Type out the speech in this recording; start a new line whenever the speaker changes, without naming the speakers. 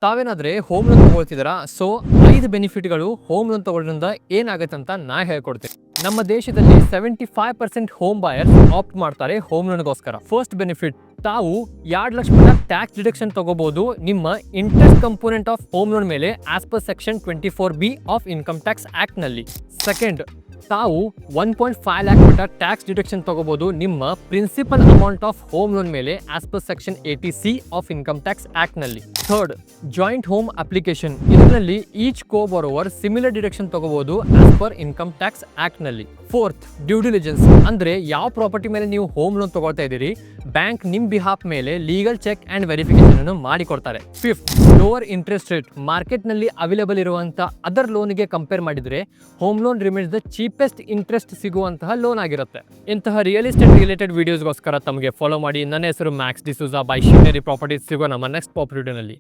ತಾವೇನಾದ್ರೆ home loan ತಗೊಳ್ತಿದ್ದೀರಾ? So 5 ಬೆನಿಫಿಟ್ಗಳು home loan ತಗೊಳ್ಳೋದ್ರಿಂದ ಏನಾಗುತ್ತೆ ಅಂತ ನಾ ಹೇಳ್ಕೊಡ್ತೀನಿ. ನಮ್ಮ ದೇಶದಲ್ಲಿ 75% ಹೋಮ್ ಬಾಯರ್ಸ್ ಆಪ್ಟ್ ಮಾಡ್ತಾರೆ ಹೋಮ್ ಲೋನ್ಗೋಸ್ಕರ. ಫಸ್ಟ್ ಬೆನಿಫಿಟ್, ತಾವು 2 ಲಕ್ಷ ಮಟ್ಟ ಟ್ಯಾಕ್ಸ್ ಡಿಡಕ್ಷನ್ ತಗೋಬಹುದು ನಿಮ್ಮ interest component of home loan ಮೇಲೆ as per section 24B of income tax act ನಲ್ಲಿ. ಸೆಕೆಂಡ್, ತಾವು 1.5 ಲ್ಯಾಕ್ ಮಟ್ಟ ಟ್ಯಾಕ್ಸ್ ಡಿಡಕ್ಷನ್ ತಗೋಬಹುದು ನಿಮ್ಮ principal amount of home loan ಮೇಲೆ as per section 80C of income tax act ನಲ್ಲಿ. Third, joint home application. ಇದರಲ್ಲಿ each co borrower similar deduction ತಗೋಬಹುದು as per income tax act ನಲ್ಲಿ. Fourth, due diligence. ಅಂದ್ರೆ ಯಾವ property ಮೇಲೆ ನೀವು home loan ತಗೊಳ್ತಾ ಇದ್ದೀರಿ, ಬ್ಯಾಂಕ್ ನಿಮ್ ಬಿಹಾಫ್ ಮೇಲೆ ಲೀಗಲ್ ಚೆಕ್ ಅಂಡ್ ವೆರಿಫಿಕೇಶನ್ ಅನ್ನು ಮಾಡಿಕೊಡ್ತಾರೆ. Fifth, lower interest rate. Market ನಲ್ಲಿ ಅವೈಲೇಬಲ್ ಇರುವಂತಹ ಅದರ್ ಲೋನ್ಗೆ ಕಂಪೇರ್ ಮಾಡಿದ್ರೆ home loan remains the cheapest interest ಸಿಗುವಂತಹ ಲೋನ್ ಆಗಿರುತ್ತೆ. ಇಂತಹ ರಿಯಲ್ ಎಸ್ಟೇಟ್ ರಿಲೇಟೆಡ್ ವಿಡಿಯೋಸ್ಗೋಸ್ಕರ ತಮಗೆ ಫಾಲೋ ಮಾಡಿ. ನನ್ನ ಹೆಸರು ಮ್ಯಾಕ್ಸ್ ಡಿಸೂಜಾ ಬೈ ಶಿವನೇರಿ ಪ್ರಾಪರ್ಟೀಸ್. ಸಿಗೋ ನಮ್ಮ ನೆಕ್ಸ್ಟ್ ಪಾಪ್ ವಿಡಿಯೋನಲ್ಲಿ.